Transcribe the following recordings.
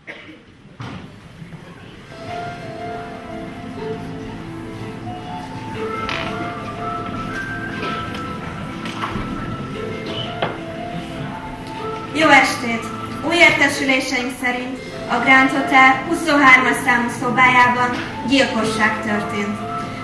Jó estét! Új értesüléseink szerint a Grand Hotel 23-as számú szobájában gyilkosság történt.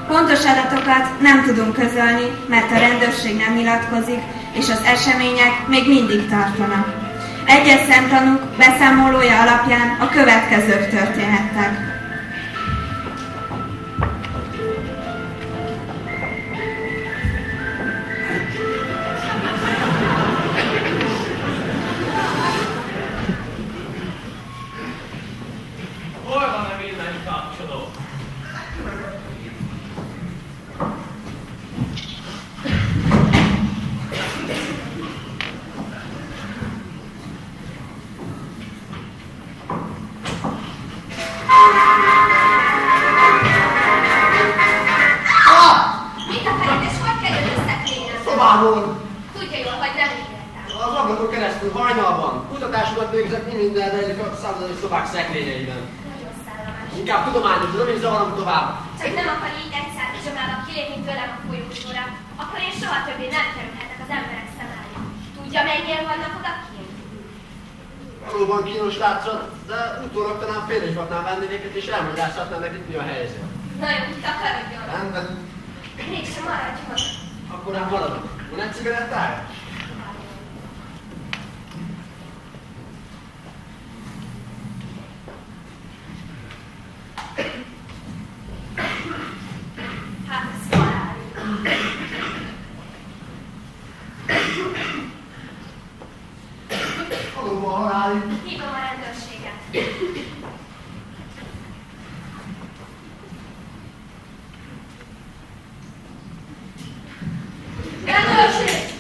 Pontos adatokat nem tudunk közölni, mert a rendőrség nem nyilatkozik, és az események még mindig tartanak. Egyes szemtanúk beszámolója alapján a következők történhettek. Tudja jól, hogy nem írtam. Az ablakon keresztül hajnalban. Kutatásokat végzett mi minden rejlik a szállodai szobák szekrényeiben. Nagyon szállalmas. Inkább tudományos, de nem is zavarom tovább. Csak nem akar így egyszer pizsamában kilépni tőlem a folyósóra, akkor én soha többé nem kerülhetek az emberek szem elé. Tudja, mennyien vannak oda kint? Valóban kínos látszat, de utólag talán félre is vaknám vendégeket, és elmagyarázhatnám nekik, mi a helyzet. Na jó, takarodjon. Rendben. Mégsem maradjon. Akkor nem maradok. Van egy cigarettája? Hát ez halál. Valóban halálig. Hívom a rendőrséget. Rendőrség!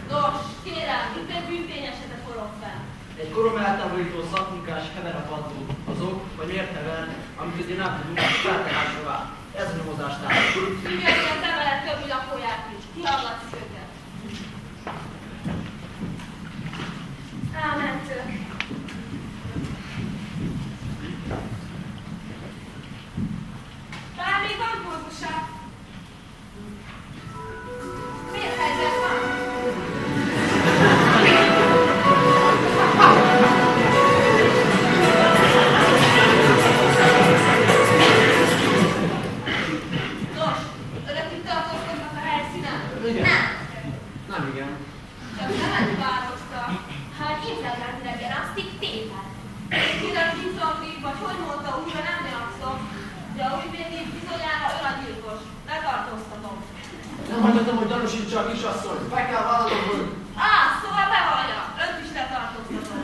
Nos, kérem, itt egy bűntényesetet forog fel. Egy korom eltávolító szakmunkás hever a padló. Azok, vagy miért hever, amit ugye nem tudunk, feltehásra vár. Ez a nyomozástár. Figyelj, az emelet többi lakóját is. Kihallgatjuk őket. Elmentők. Talán még van kurgusa. Miért helyzet van? Nos, önök itt tartózkodnak a helyszínen? Igen. Nem. Nem igen. Csak nem vározta. Hát inflagrant regeransztik tétel. Kinek bizonyít, vagy hogy mondta újra, nem játszom. De a ügyvédét bizonyára ön a gyilkos. Letartóztatom. Nem hagyhatom, hogy gyanúsítsa a kisasszony. Be kell vallanom, hogy... Szóval bevallja. Önt is letartóztatom.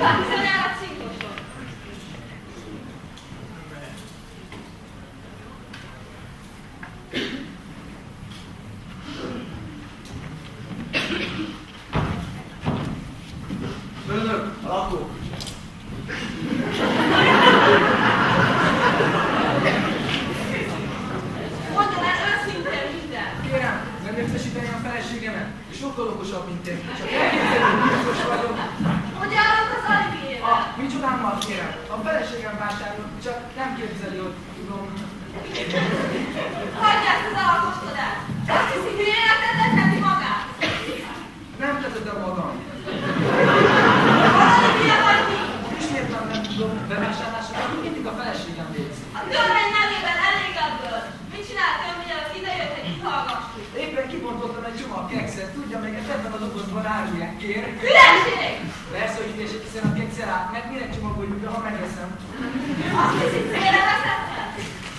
Hát bizonyára cinkosok. Önök, a lakók. Mondjon el őszintén minden. Kérem, nem értesíteni a feleségemet? Sokkal okosabb, mint én. Csak elképzelni, hogy biztos vagyok. Hogy állok az alibével? Micsodámmal kérem? A feleségem vásárol, csak nem képzeli, hogy tudom. Hagyják az alakostodást. Azt hiszi, hogy életet letheti magát. Nem tehetem magam. Az alibél vagy mi? Ismétlen nem tudom, bevásárlásokat mindig a feleségem végzi. A törvény nevében elég ebből. Mit csinált ön, mielőtt idejött, hogy kihallgassuk? Éppen kibontottam egy csomag kekszet, tudja, még ebben a dobozban árulják, kér. Hülyeség! Persze, hogy hülyeség, hiszen a kekszel át, mert minek csomagoljuk be, ha megeszem. Azt hiszi, célra veszettel?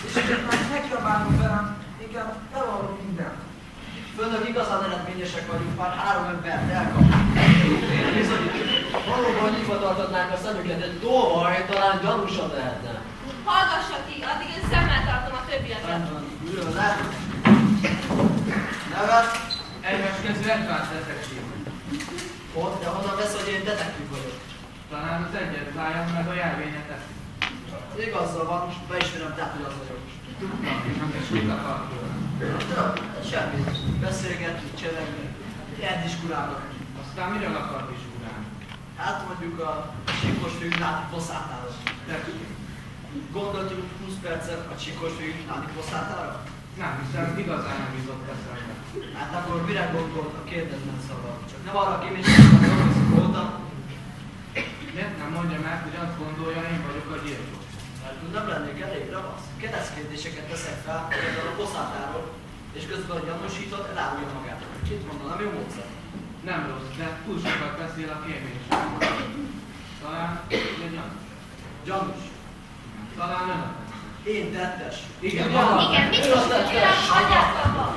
És ezért már nekiabálom velem, inkább elvalom mindent. Főnök, igazán eredményesek vagyunk, már 3 embert elkaptunk. Bizony, valóban nyitva tartatnánk a szemüket, egy dolvaj talán gyanúsabb lehetne. Hallgassak ki, addig én szemmel tartom a többieket. Rendben, ülő az át. Nevet? Egymeskező Edvard detektív. Ott, de honnan vesz, hogy én detektív vagyok? Talán az egyet váljon meg a jelvényetet. Igazzal van, most beismerem, tehát hogy az vagyok. Tudtam, nem is mit akartól. Semmi. Beszélgetünk, cselekünk. Ilyen diskurálok. A Aztán miről akart is urálni? Hát mondjuk a Csikós fiú nádi poszátára. Gondoltunk 20 percet a Csikós fiú nádi poszátára? Nem hiszem, igazán nem jutott eszembe. Hát akkor mire gondoltak, kérdeznem szabad. Csak nem arra kéménységben dolgozik voltam. Miért nem mondja meg, hogy azt gondolja, én vagyok a gyilkos? Mert nem lennék elég ravasz. Keresztkérdéseket teszek fel például a poszátáról, és közben a gyanúsított elárulja magát. Mit mondanám, jó módszer? Nem rossz, de túl sokat beszél a kéménységről. Talán egy gyanús. Gyanús. Talán ön a Én tettes. Igen, Igen, mit is tudja, hagyják abba!